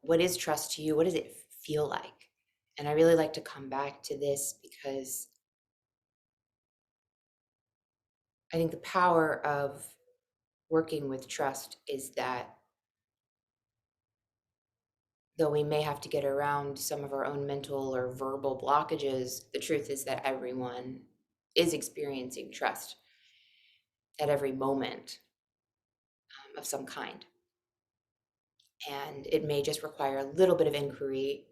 what is trust to you? What does it feel like? And I really like to come back to this because I think the power of working with trust is that though we may have to get around some of our own mental or verbal blockages, the truth is that everyone is experiencing trust at every moment, of some kind. And it may just require a little bit of inquiry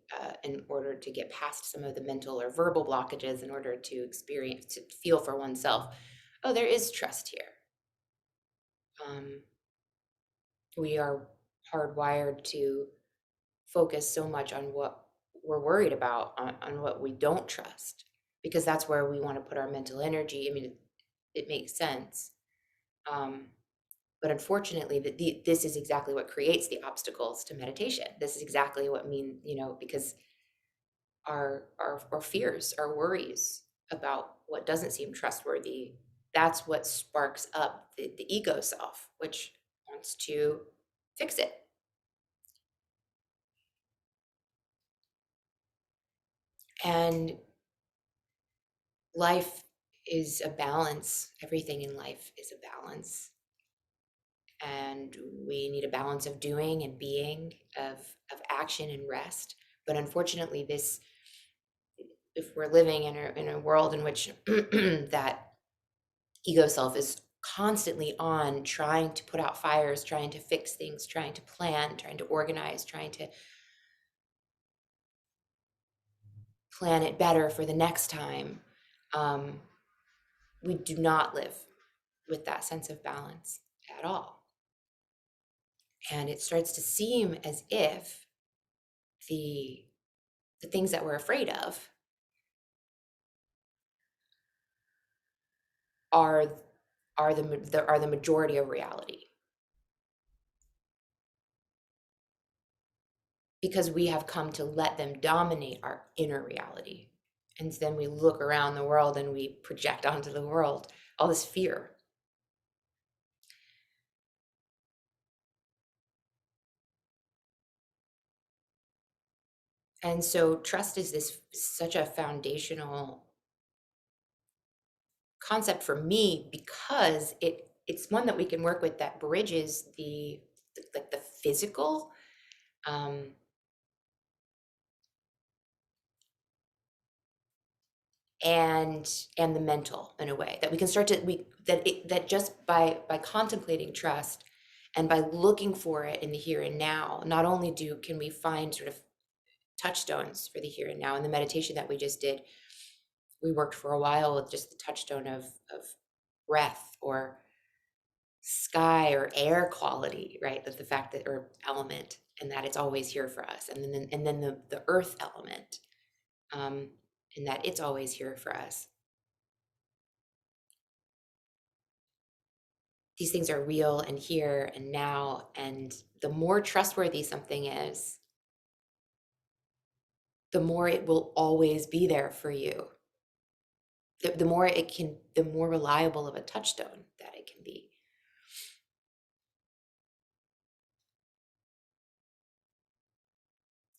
in order to get past some of the mental or verbal blockages in order to experience, to feel for oneself, oh, there is trust here. Um, we are hardwired to focus so much on what we're worried about, on what we don't trust, because that's where we want to put our mental energy. I mean, it makes sense. Um, but unfortunately, this is exactly what creates the obstacles to meditation. This is exactly what because our fears, our worries about what doesn't seem trustworthy, that's what sparks up the ego self, which wants to fix it. And life is a balance. Everything in life is a balance. And we need a balance of doing and being, of action and rest. But unfortunately, if we're living in a world in which that ego self is constantly on trying to put out fires, trying to fix things, trying to plan, trying to organize, trying to plan it better for the next time, um, we do not live with that sense of balance at all. And it starts to seem as if the the things that we're afraid of are are the majority of reality, because we have come to let them dominate our inner reality. And then we look around the world and we project onto the world all this fear. And so trust is this such a foundational concept for me, because it's one that we can work with that bridges like the physical, um, and the mental, in a way that we can start to we that it, that just by contemplating trust and by looking for it in the here and now, not only do can we find sort of touchstones for the here and now. In the meditation that we just did, we worked for a while with just the touchstone of breath or sky or air quality, right? That the fact that, or element, and that it's always here for us. And then the earth element, um, and that it's always here for us. These things are real and here and now. And the more trustworthy something is, the more it will always be there for you. The more reliable of a touchstone that it can be.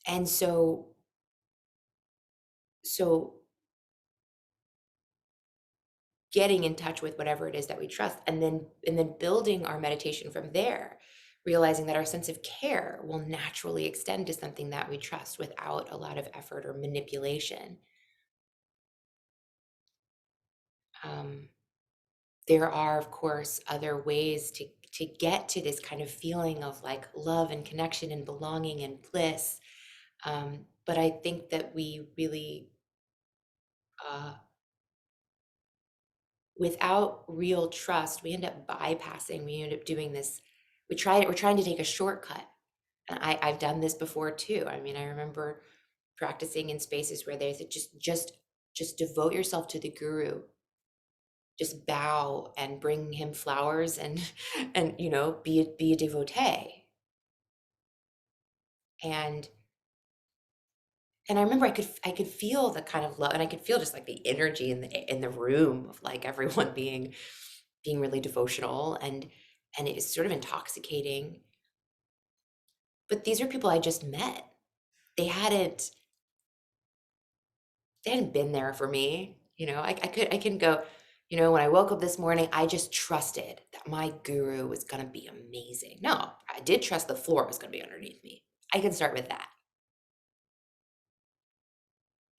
And so getting in touch with whatever it is that we trust, and then building our meditation from there, realizing that our sense of care will naturally extend to something that we trust without a lot of effort or manipulation. Um, there are, of course, other ways to get to this kind of feeling of like love and connection and belonging and bliss. But I think that we really, uh, without real trust, we end up bypassing. We end up doing this. We're trying to take a shortcut. And I've done this before too. I mean, I remember practicing in spaces where they said, just devote yourself to the guru. Just bow and bring him flowers and and be a devotee. And and I remember I could feel the kind of love, and I could feel just like the energy in the room of like everyone being really devotional, and it was sort of intoxicating. But these are people I just met. They hadn't been there for me. I can go, when I woke up this morning, I just trusted that my guru was going to be amazing. No, I did trust the floor was going to be underneath me. I can start with that.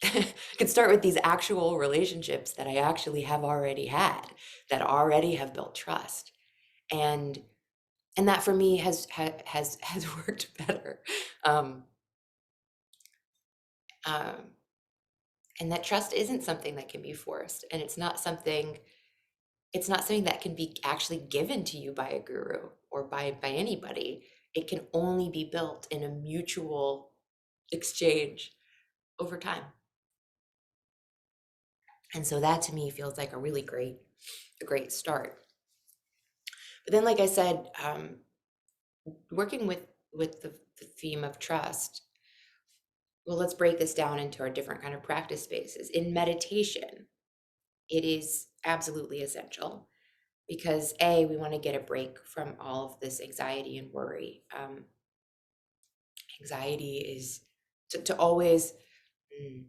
I can start with these actual relationships that I actually have already had, that already have built trust. And that for me has worked better. Um, um, and that trust isn't something that can be forced, and it's not something that can be actually given to you by a guru or by anybody. It can only be built in a mutual exchange over time. And so that to me feels like a great start. But then, like I said, working with the theme of trust, well, let's break this down into our different kind of practice spaces. In meditation, it is absolutely essential because we want to get a break from all of this anxiety and worry. Anxiety is to always, mm,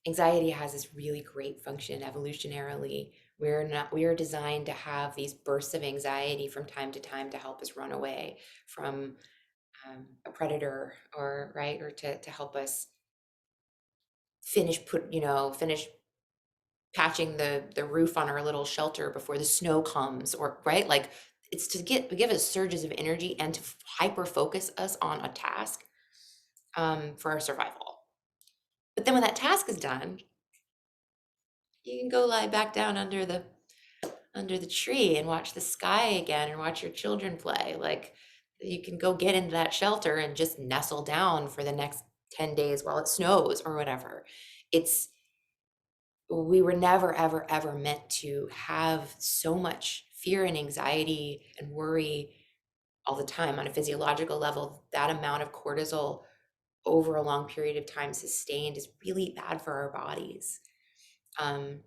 anxiety has this really great function evolutionarily. We are designed to have these bursts of anxiety from time to time to help us run away from a predator, or right, or to help us finish patching the roof on our little shelter before the snow comes, or right, like it's to give us surges of energy and to hyper focus us on a task, for our survival. But then when that task is done, you can go lie back down under the tree and watch the sky again and watch your children play. Like, you can go get into that shelter and just nestle down for the next 10 days while it snows or whatever. It's We were never ever ever meant to have so much fear and anxiety and worry all the time on a physiological level. That amount of cortisol over a long period of time sustained is really bad for our bodies. Um,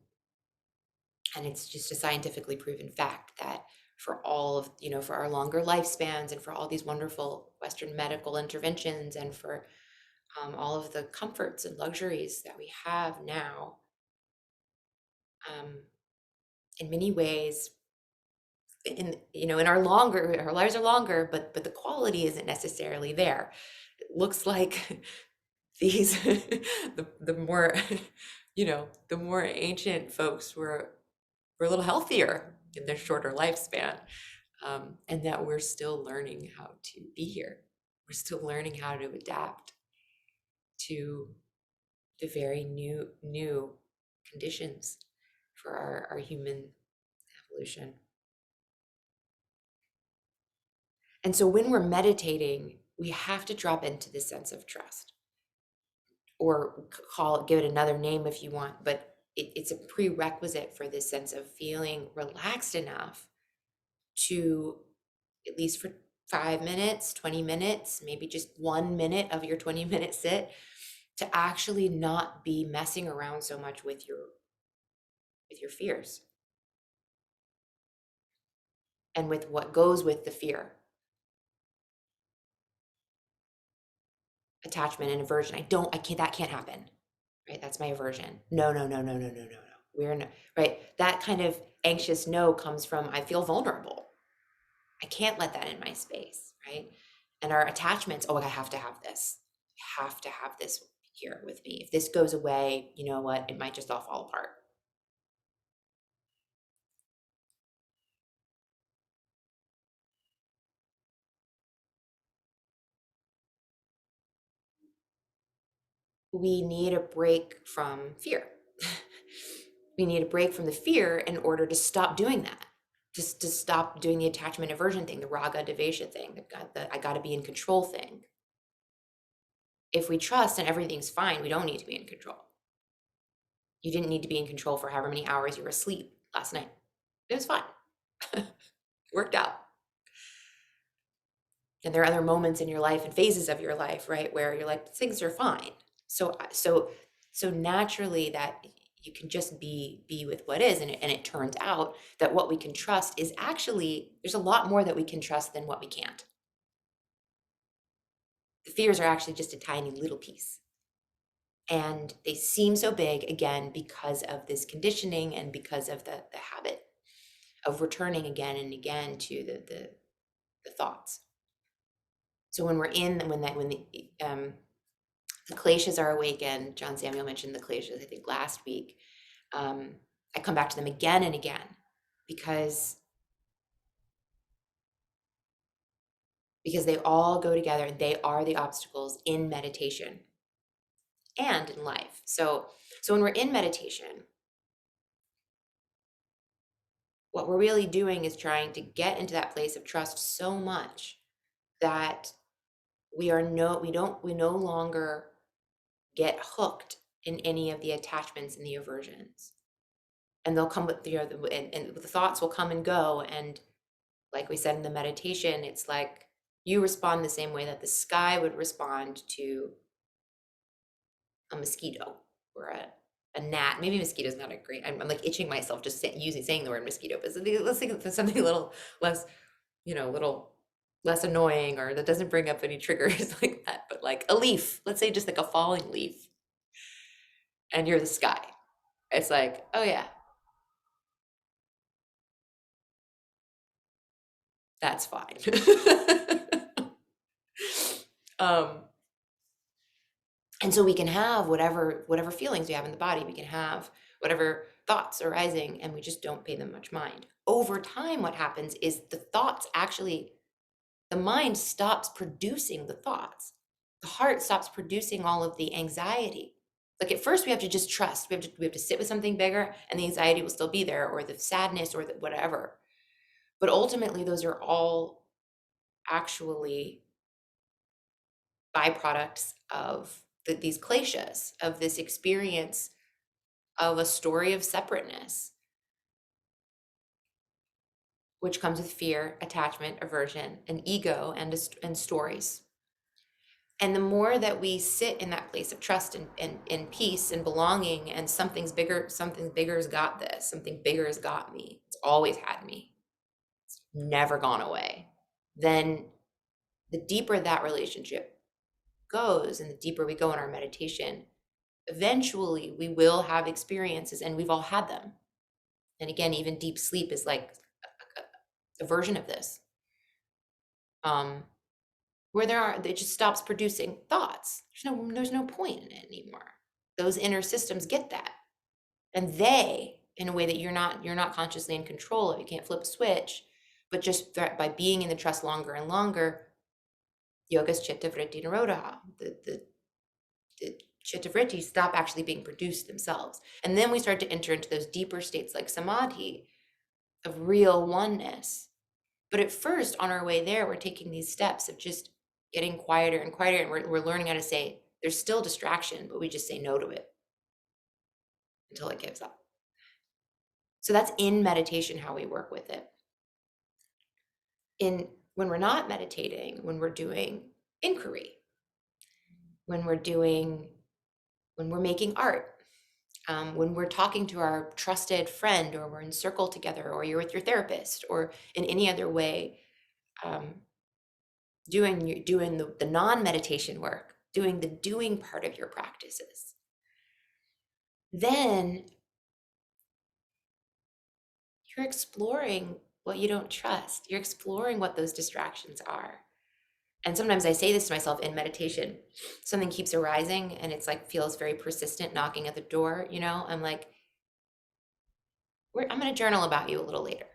and it's just a scientifically proven fact that for our longer lifespans and for all these wonderful Western medical interventions and for all of the comforts and luxuries that we have now, um, in many ways, in our lives are longer, but the quality isn't necessarily there. It looks like these the more the more ancient folks were a little healthier in their shorter lifspan, and that we're still learning how to be here. We're still learning how to adapt to the very new conditions for our human evolution. And so when we're meditating, we have to drop into this sense of trust, or give it another name if you want, but it's a prerequisite for this sense of feeling relaxed enough to, at least for 5 minutes, 20 minutes, maybe just 1 minute of your 20-minute sit, to actually not be messing around so much with your fears and with what goes with the fear. Attachment and aversion. That can't happen. Right? That's my aversion. No, no, no, no, no, no, no, no. We're not, right? That kind of anxious no comes from, I feel vulnerable. I can't let that in my space, right? And our attachments, I have to have this. I have to have this here with me. If this goes away, you know what? It might just all fall apart. We need a break from fear. We need a break from the fear in order to stop doing that. Just to stop doing the attachment aversion thing, the raga devesha thing, the I got to be in control thing. If we trust and everything's fine, we don't need to be in control. You didn't need to be in control for however many hours you were asleep last night. It was fine. It worked out. And there are other moments in your life and phases of your life, right, where you're like, things are fine. So naturally that you can just be with what is, and it turns out that what we can trust is actually, there's a lot more that we can trust than what we can't. The fears are actually just a tiny little piece. And they seem so big, again, because of this conditioning and because of the habit of returning again and again to the thoughts. So when we're in, when the kleshas are awakened, John Samuel mentioned the kleshas, I think last week, I come back to them again and again because they all go together. They are the obstacles in meditation and in life. So when we're in meditation, what we're really doing is trying to get into that place of trust so much that we no longer get hooked in any of the attachments and the aversions. And they'll come with, and the thoughts will come and go. And like we said in the meditation, it's like you respond the same way that the sky would respond to a mosquito or a gnat. Maybe mosquito's not a great, I'm like itching myself just saying the word mosquito, but let's think of something a little less, little less annoying, or that doesn't bring up any triggers like that. But like a leaf, let's say just like a falling leaf, and you're the sky. It's like, oh yeah, that's fine. um, and so we can have whatever feelings we have in the body, we can have whatever thoughts arising, and we just don't pay them much mind. Over time, what happens is the mind stops producing the thoughts. The heart stops producing all of the anxiety. Like at first we have to just trust. We have to sit with something bigger, and the anxiety will still be there, or the sadness, or the whatever. But ultimately, those are all actually byproducts of these kleshas, of this experience of a story of separateness, which comes with fear, attachment, aversion, and ego, and stories. And the more that we sit in that place of trust and peace and belonging, and something bigger's got this, something bigger has got me, it's always had me, it's never gone away, then the deeper that relationship goes and the deeper we go in our meditation, eventually we will have experiences, and we've all had them. And again, even deep sleep is like a version of this, where it just stops producing thoughts. There's no point in it anymore. Those inner systems get that, and they, in a way that you're not consciously in control of, you can't flip a switch, but just by being in the trust longer and longer, yogas chitta vritti nirodha, the chitta vrittis stop actually being produced themselves. And then we start to enter into those deeper states like samadhi, of real oneness. But at first, on our way there, we're taking these steps of just getting quieter and quieter, and we're learning how to say, there's still distraction, but we just say no to it until it gives up. So that's in meditation, how we work with it. When we're not meditating, when we're doing inquiry, when we're making art, when we're talking to our trusted friend, or we're in circle together, or you're with your therapist, or in any other way, doing the non-meditation work, doing the doing part of your practices, then you're exploring what you don't trust. You're exploring what those distractions are. And sometimes I say this to myself in meditation, something keeps arising and it's like feels very persistent, knocking at the door, I'm like, I'm going to journal about you a little later.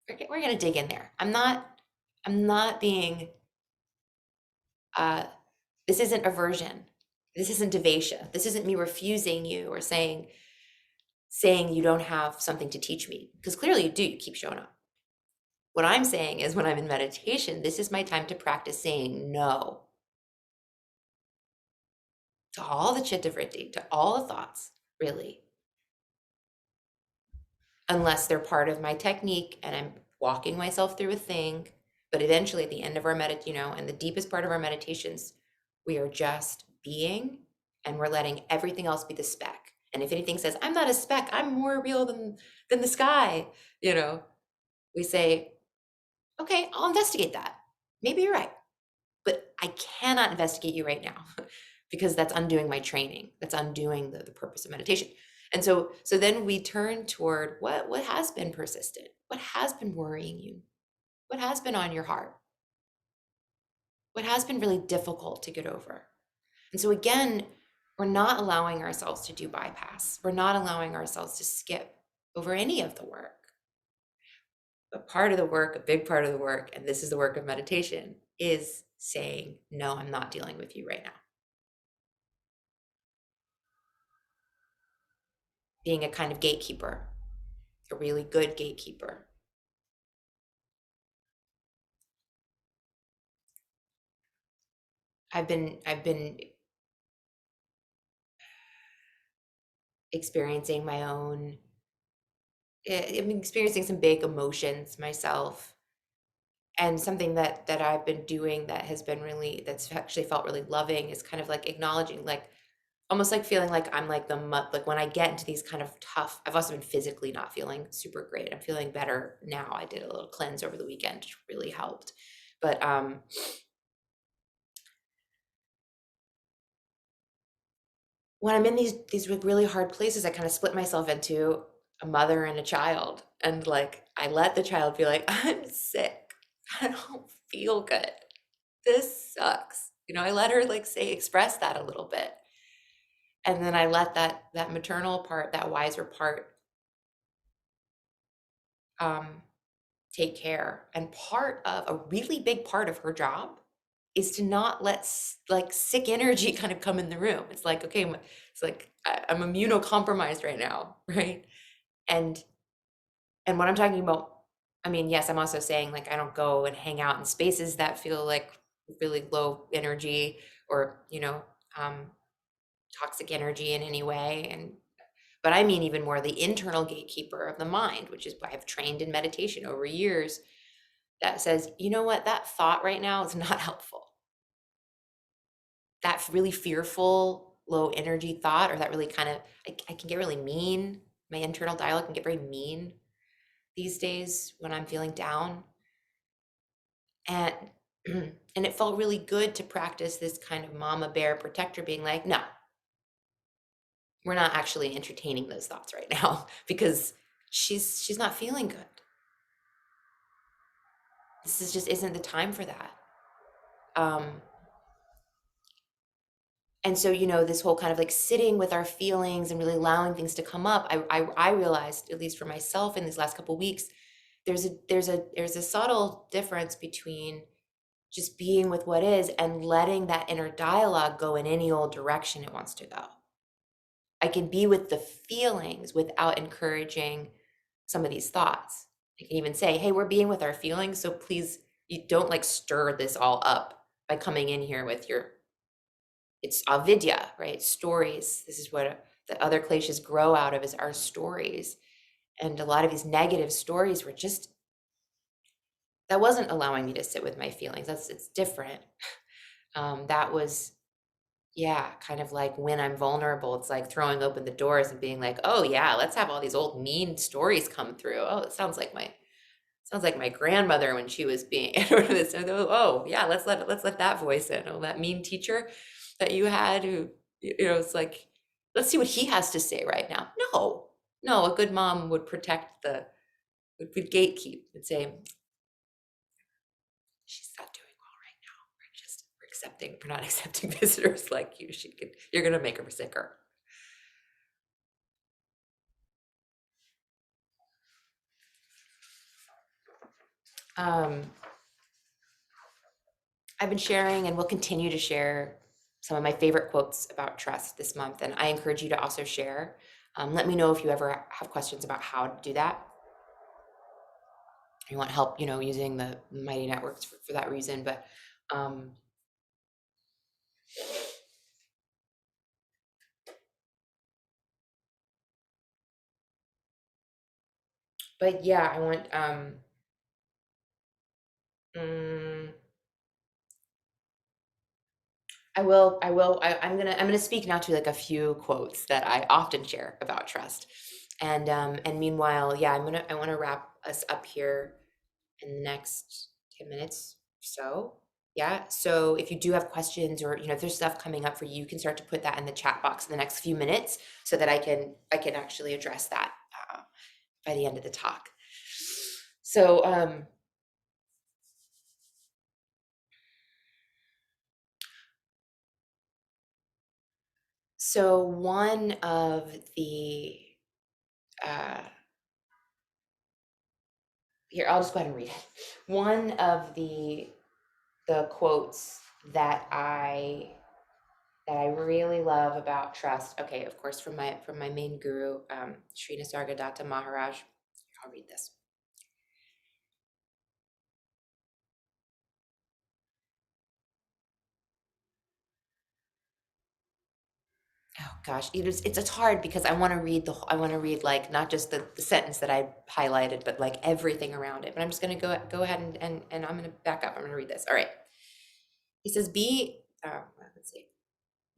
We're going to dig in there. I'm not being, this isn't aversion. This isn't devasha. This isn't me refusing you or saying you don't have something to teach me, because clearly you do. You keep showing up. What I'm saying is, when I'm in meditation, this is my time to practice saying no to all the chitta vritti, to all the thoughts, really, unless they're part of my technique and I'm walking myself through a thing. But eventually, at the end of our and the deepest part of our meditations, we are just being, and we're letting everything else be the speck. And if anything says, I'm not a speck, I'm more real than the sky, we say, okay, I'll investigate that. Maybe you're right. but I cannot investigate you right now because that's undoing my training. That's undoing the purpose of meditation. And so then we turn toward what has been persistent, what has been worrying you, what has been on your heart, what has been really difficult to get over. And so again, we're not allowing ourselves to do bypass. We're not allowing ourselves to skip over any of the work. But part of the work, a big part of the work, and this is the work of meditation, is saying, no, I'm not dealing with you right now. Being a kind of gatekeeper, a really good gatekeeper. I've been experiencing my own, I've been experiencing some big emotions myself. And something that I've been doing that has been really, that's actually felt really loving, is kind of like acknowledging, like almost like feeling like I'm like like when I get into these kind of tough, I've also been physically not feeling super great. I'm feeling better now. I did a little cleanse over the weekend, which really helped. But when I'm in these really hard places, I kind of split myself into a mother and a child. And like I let the child be like, I'm sick. I don't feel good. This sucks. I let her like say express that a little bit. And then I let that maternal part, that wiser part, um take care. And part of a really big part of her job is to not let like sick energy kind of come in the room. It's like, okay, it's like I'm immunocompromised right now, right? And and what I'm talking about, I mean, yes, I'm also saying like I don't go and hang out in spaces that feel like really low energy or, um, toxic energy in any way. But I mean even more the internal gatekeeper of the mind, which is why I've trained in meditation over years, that says, you know what, that thought right now is not helpful. That really fearful, low energy thought, or that really kind of, I can get really mean. My internal dialogue can get very mean these days when I'm feeling down. And and it felt really good to practice this kind of mama bear protector being like, no, we're not actually entertaining those thoughts right now because she's not feeling good. This is just isn't the time for that. Um, and so, this whole kind of like sitting with our feelings and really allowing things to come up, I realized, at least for myself in these last couple of weeks, there's a subtle difference between just being with what is and letting that inner dialogue go in any old direction it wants to go. I can be with the feelings without encouraging some of these thoughts. I can even say, hey, we're being with our feelings, so please, you don't like stir this all up by coming in here with it's avidya, right? Stories. This is what the other kleshas grow out of, is our stories. And a lot of these negative stories were just, that wasn't allowing me to sit with my feelings. It's different. That was, yeah, kind of like when I'm vulnerable, it's like throwing open the doors and being like, oh yeah, let's have all these old mean stories come through. Oh, it sounds like my grandmother when she was being this. Oh yeah, let's let that voice in. Oh, that mean teacher that you had who, it's like, let's see what he has to say right now. No, a good mom would protect would gatekeep and say, she's not doing well right now. We're not accepting visitors like you. You're gonna make her sicker. Um, I've been sharing and will continue to share some of my favorite quotes about trust this month, and I encourage you to also share. Let me know if you ever have questions about how to do that. You want help, using the Mighty Networks for that reason. Um, but yeah, I want. Mm, I'm gonna speak now to like a few quotes that I often share about trust. And meanwhile, yeah, I want to wrap us up here in the next 10 minutes or so. Yeah. So if you do have questions, or if there's stuff coming up for you, you can start to put that in the chat box in the next few minutes so that I can actually address that by the end of the talk. So one of the uh, here, I'll just go ahead and read it. One of the quotes that I really love about trust. Okay, of course, from my main guru, Sri Nisargadatta Maharaj. I'll read this. Oh gosh, it's hard because I want to read like not just the sentence that I highlighted, but like everything around it. But I'm just gonna go ahead and I'm gonna back up. I'm gonna read this. All right. He says, let's see.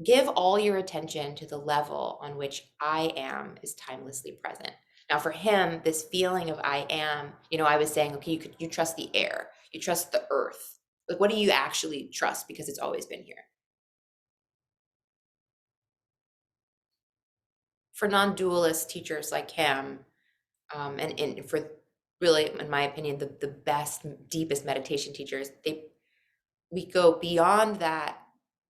Give all your attention to the level on which I am is timelessly present. Now, for him, this feeling of I am, I was saying, okay, you trust the air, you trust the earth. Like, what do you actually trust? Because it's always been here. For non-dualist teachers like him, and for really, in my opinion, the best, deepest meditation teachers, we go beyond that.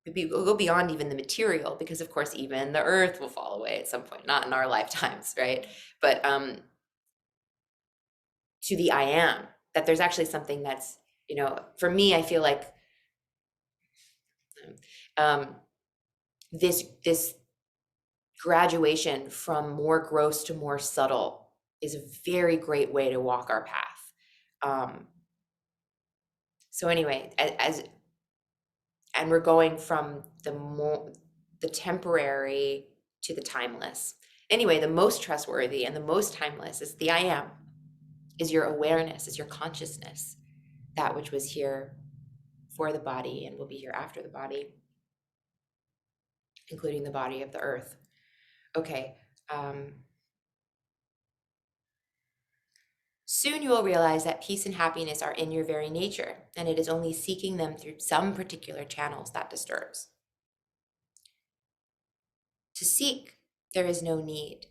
We'll go beyond even the material, because of course even the earth will fall away at some point, not in our lifetimes, right? But to the I am, that there's actually something that's, for me, I feel like um, this graduation from more gross to more subtle is a very great way to walk our path. So anyway, and we're going from the temporary to the timeless. Anyway, the most trustworthy and the most timeless is the I am, is your awareness, is your consciousness, that which was here for the body and will be here after the body, including the body of the earth. Okay. Soon you will realize that peace and happiness are in your very nature, and it is only seeking them through some particular channels that disturbs. To seek, there is no need.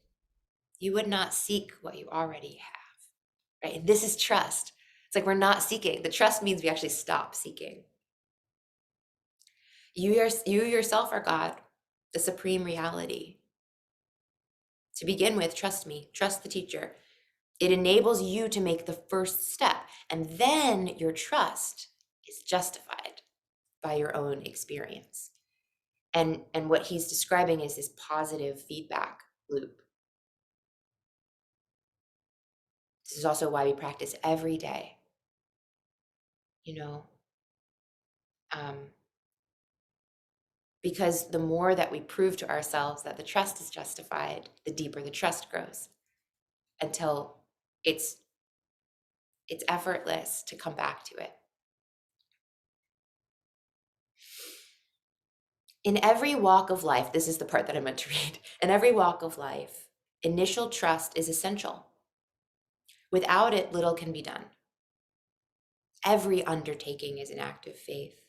You would not seek what you already have, right? And this is trust. It's like we're not seeking. The trust means we actually stop seeking. You yourself are God, the supreme reality. To begin with, trust me, trust the teacher. It enables you to make the first step, and then your trust is justified by your own experience. And what he's describing is this positive feedback loop. This is also why we practice every day. Um, because the more that we prove to ourselves that the trust is justified, the deeper the trust grows, until it's effortless to come back to it. In every walk of life, this is the part that I meant to read. In every walk of life, initial trust is essential. Without it, little can be done. Every undertaking is an act of faith.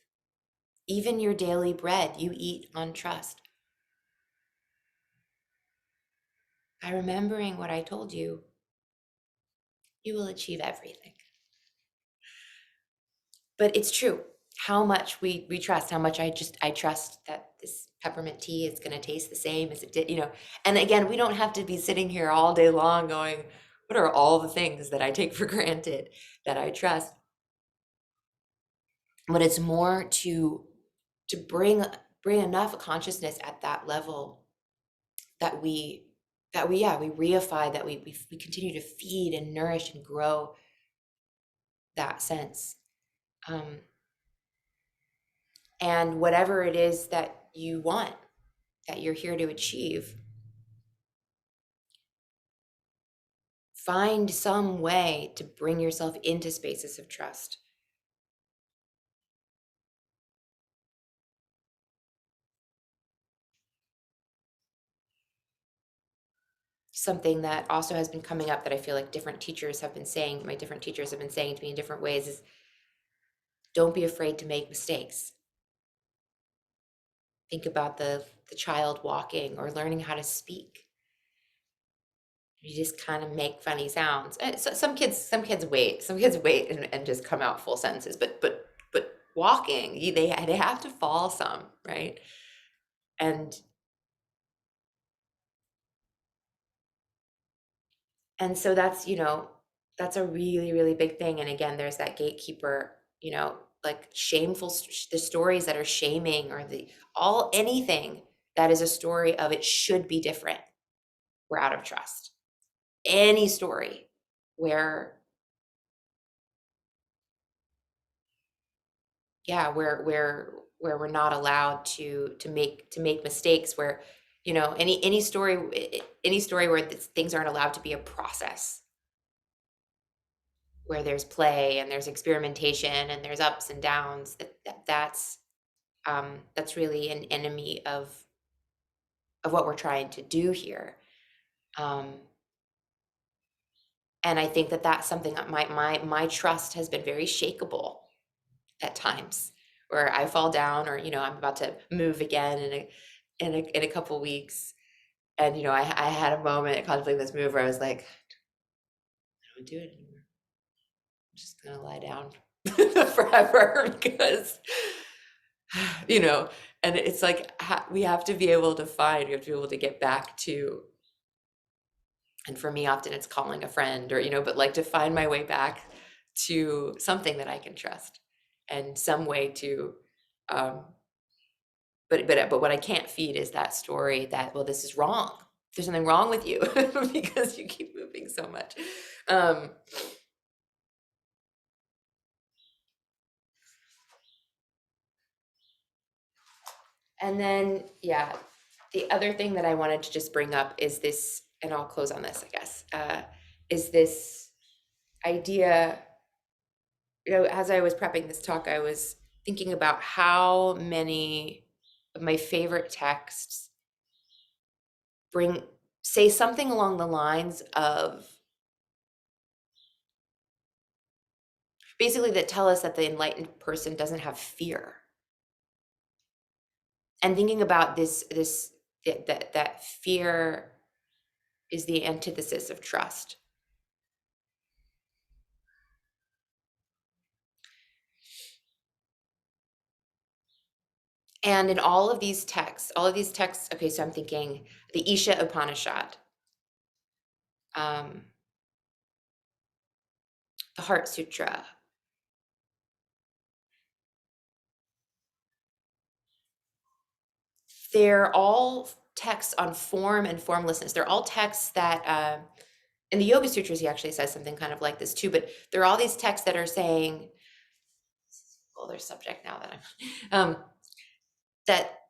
Even your daily bread you eat on trust. By remembering what I told you, you will achieve everything. But it's true. How much we trust, how much I trust that this peppermint tea is going to taste the same as it did, And again, we don't have to be sitting here all day long going, what are all the things that I take for granted that I trust? But it's more to bring enough consciousness at that level that we reify, that we continue to feed and nourish and grow that sense. And whatever it is that you want, that you're here to achieve, find some way to bring yourself into spaces of trust. Something that also has been coming up that I feel like my different teachers have been saying to me in different ways is, Don't be afraid to make mistakes. Think about the child walking or learning how to speak. You just kind of make funny sounds. So some kids wait. Some kids wait and just come out full sentences. But walking, they have to fall some, right? And so that's a really, really big thing. And again, there's that gatekeeper, like shameful, the stories that are shaming, or anything that is a story of it should be different. We're out of trust. Any story where, yeah, where we're not allowed to make mistakes, where, any story where things aren't allowed to be a process, where there's play and there's experimentation and there's ups and downs, that's really an enemy of what we're trying to do here. Um, and I think that that's something that my trust has been very shakable at times, where I fall down, or I'm about to move again in a couple weeks, and I had a moment contemplating this move where I was like, I don't do it anymore. I'm just gonna lie down forever, because you know and it's like, we have to be able to get back to, and for me often it's calling a friend, or but like to find my way back to something that I can trust, and some way to um but what I can't feed is that story that, well, this is wrong, there's something wrong with you because you keep moving so much. um And then, yeah, the other thing that I wanted to just bring up is this, and I'll close on this, I guess, is this idea. As I was prepping this talk, I was thinking about how many of my favorite texts say something along the lines of, basically, that tell us that the enlightened person doesn't have fear. And thinking about that fear is the antithesis of trust. And in all of these texts, okay, so I'm thinking the Isha Upanishad, um, the Heart Sutra, they're all texts on form and formlessness. They're all texts that, in the Yoga Sutras, he actually says something kind of like this too, but there are all these texts that are saying, well, their subject now that that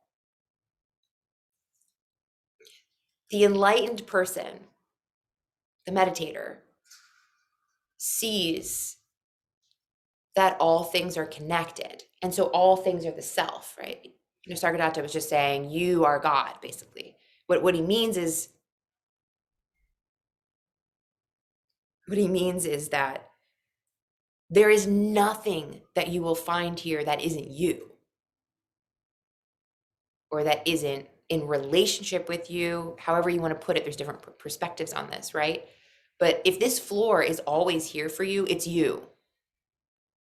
the enlightened person, the meditator, sees that all things are connected. And so all things are the self, right? Sargadatta was just saying, you are God, basically. What he means is that there is nothing that you will find here that isn't you, or that isn't in relationship with you. However you want to put it, there's different perspectives on this, right? But if this floor is always here for you, it's you.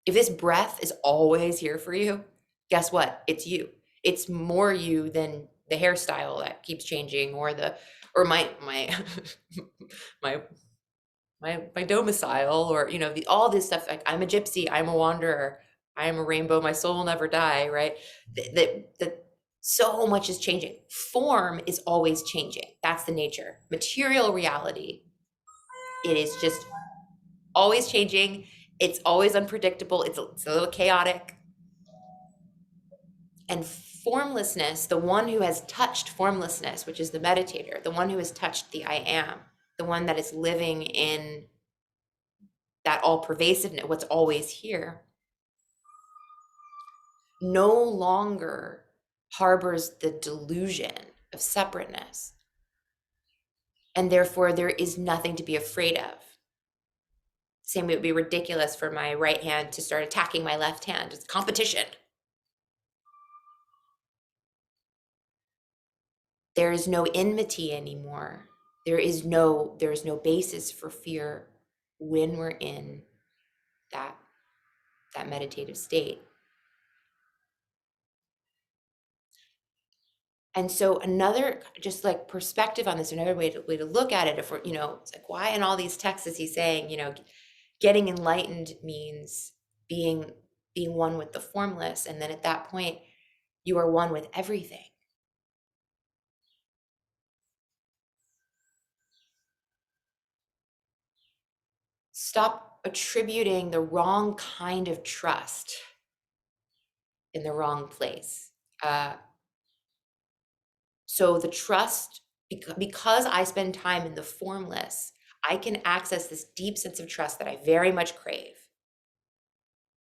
If this breath is always here for you, guess what? It's you. It's more you than the hairstyle that keeps changing, or my my my domicile, or all this stuff. Like, I'm a gypsy, I'm a wanderer, I am a rainbow, my soul will never die, right? That so much is changing. Form is always changing. That's the nature. Material reality, it is just always changing. It's always unpredictable. It's a little chaotic. And formlessness, the one who has touched formlessness, which is the meditator, the one who has touched the I am, the one that is living in that all pervasiveness, what's always here, no longer harbors the delusion of separateness. And therefore, there is nothing to be afraid of. Same way it would be ridiculous for my right hand to start attacking my left hand. It's competition. There is no enmity anymore. There is no basis for fear when we're in that meditative state. And so another just like perspective on this, another way to look at it, if we're, it's like, why in all these texts is he saying, getting enlightened means being one with the formless, and then at that point you are one with everything. Stop attributing the wrong kind of trust in the wrong place. So the trust, because I spend time in the formless, I can access this deep sense of trust that I very much crave.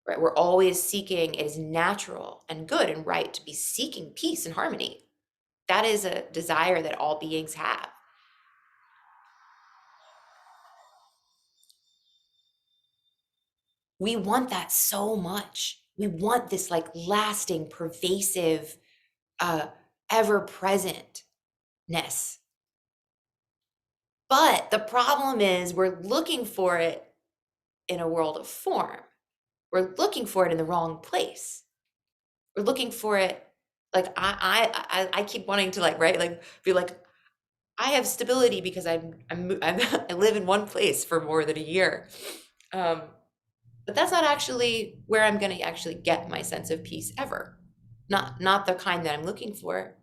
Right? We're always seeking, it is natural and good and right to be seeking peace and harmony. That is a desire that all beings have. We want that so much. We want this like lasting, pervasive, ever-presentness. But the problem is we're looking for it in a world of form. We're looking for it in the wrong place. We're looking for it like I keep wanting to like, right, like be like, I have stability because I live in one place for more than a year. But that's not actually where I'm going to actually get my sense of peace ever. Not the kind that I'm looking for.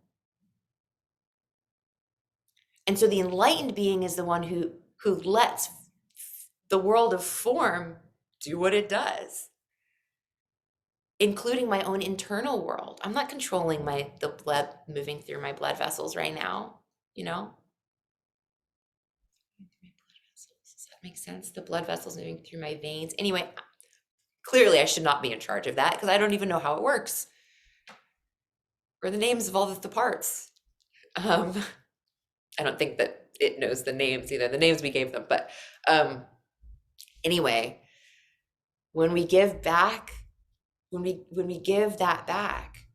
And so the enlightened being is the one who lets the world of form do what it does, including my own internal world. I'm not controlling the blood moving through my blood vessels right now, Does that make sense? The blood vessels moving through my veins. Anyway, clearly I should not be in charge of that because I don't even know how it works or the names of all the parts. I don't think that it knows the names either, the names we gave them. But anyway, when we give back, when we give that back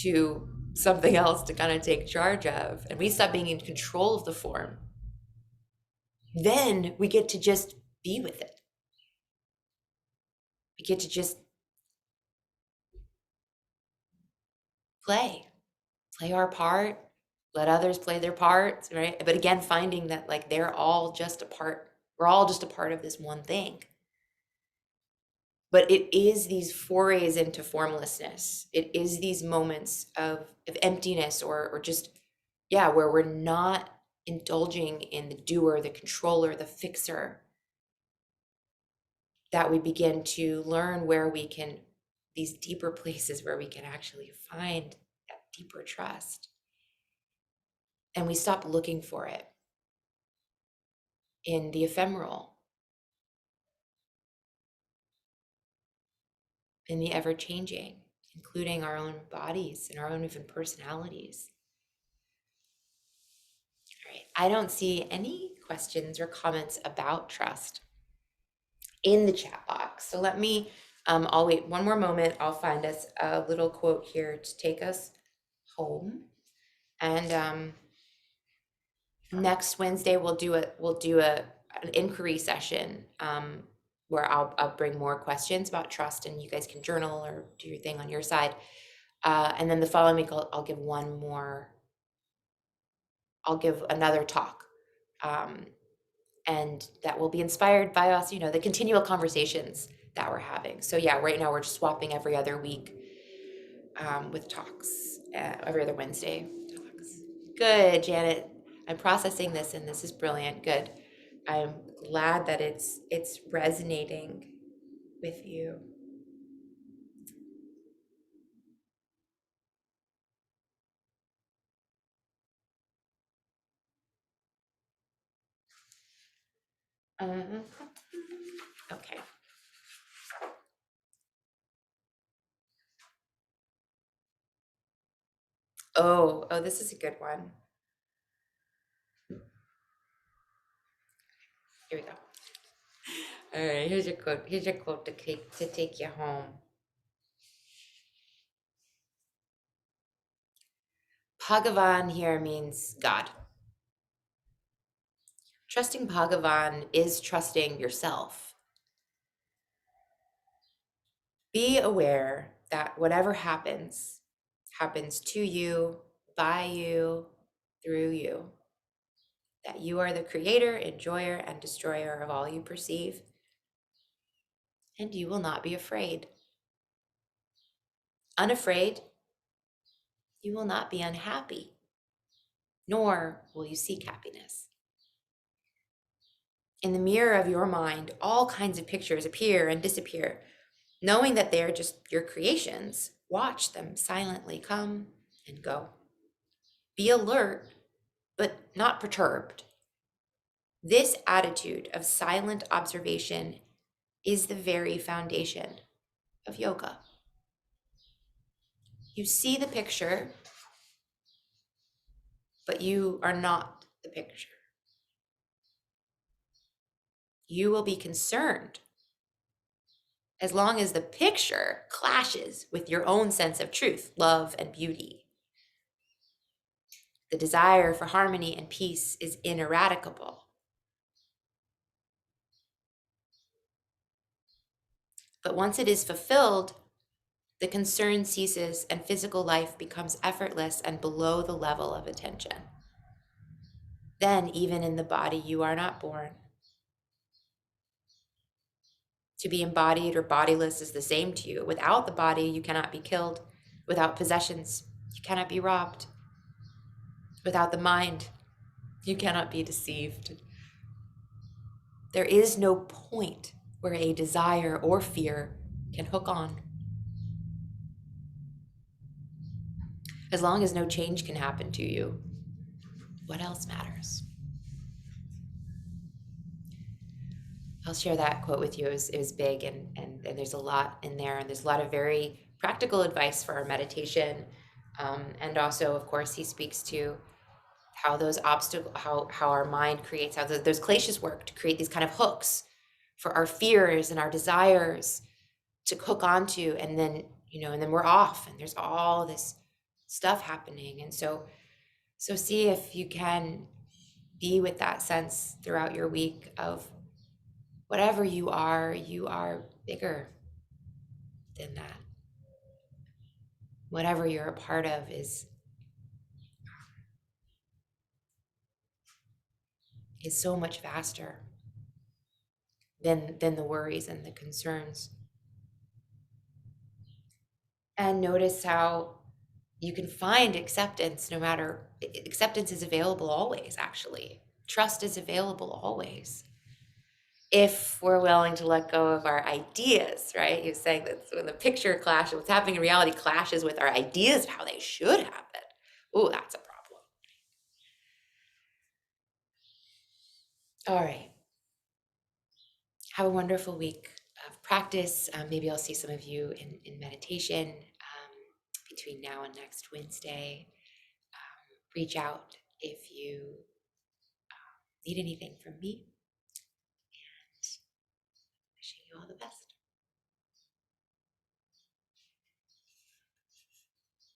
to something else to kind of take charge of, and we stop being in control of the form, then we get to just be with it. We get to just play our part, let others play their parts, right? But again, finding that like they're all just a part, we're all just a part of this one thing. But it is these forays into formlessness. It is these moments of emptiness or just, yeah, where we're not indulging in the doer, the controller, the fixer, that we begin to learn where we can, these deeper places where we can actually find that deeper trust. And we stop looking for it in the ephemeral, in the ever-changing, including our own bodies and our own even personalities. All right, I don't see any questions or comments about trust in the chat box. So let me, I'll wait one more moment. I'll find us a little quote here to take us home. And next Wednesday we'll do an inquiry session where I'll bring more questions about trust, and you guys can journal or do your thing on your side. And then the following week I'll give one more. I'll give another talk, and that will be inspired by us. The continual conversations that we're having. So yeah, right now we're just swapping every other week with talks, every other Wednesday talks. Good, Janet. I'm processing this, and this is brilliant. Good. I'm glad that it's resonating with you. Okay. Oh, this is a good one. Here we go. All right, here's your quote. Here's your quote to take you home. Bhagavan here means God. Trusting Bhagavan is trusting yourself. Be aware that whatever happens, happens to you, by you, through you. That you are the creator, enjoyer, and destroyer of all you perceive. And you will not be afraid. Unafraid, you will not be unhappy, nor will you seek happiness. In the mirror of your mind, all kinds of pictures appear and disappear. Knowing that they are just your creations, watch them silently come and go. Be alert, but not perturbed. This attitude of silent observation is the very foundation of yoga. You see the picture, but you are not the picture. You will be concerned as long as the picture clashes with your own sense of truth, love, and beauty. The desire for harmony and peace is ineradicable. But once it is fulfilled, the concern ceases and physical life becomes effortless and below the level of attention. Then, even in the body, you are not born. To be embodied or bodiless is the same to you. Without the body, you cannot be killed. Without possessions, you cannot be robbed. Without the mind, you cannot be deceived. There is no point where a desire or fear can hook on. As long as no change can happen to you, what else matters? I'll share that quote with you. It was big, and there's a lot in there, and there's a lot of very practical advice for our meditation. And also, of course, he speaks to how those how our mind creates, how those kleshas work to create these kind of hooks for our fears and our desires to hook onto, and then, and then we're off, and there's all this stuff happening. And so see if you can be with that sense throughout your week of whatever you are bigger than that. Whatever you're a part of is so much vaster than the worries and the concerns. And notice how you can find acceptance acceptance is available always, actually. Trust is available always. If we're willing to let go of our ideas, right? He was saying that when the picture clashes, what's happening in reality clashes with our ideas of how they should happen. Ooh, that's a problem. All right. Have a wonderful week of practice. Maybe I'll see some of you in meditation between now and next Wednesday. Reach out if you need anything from me.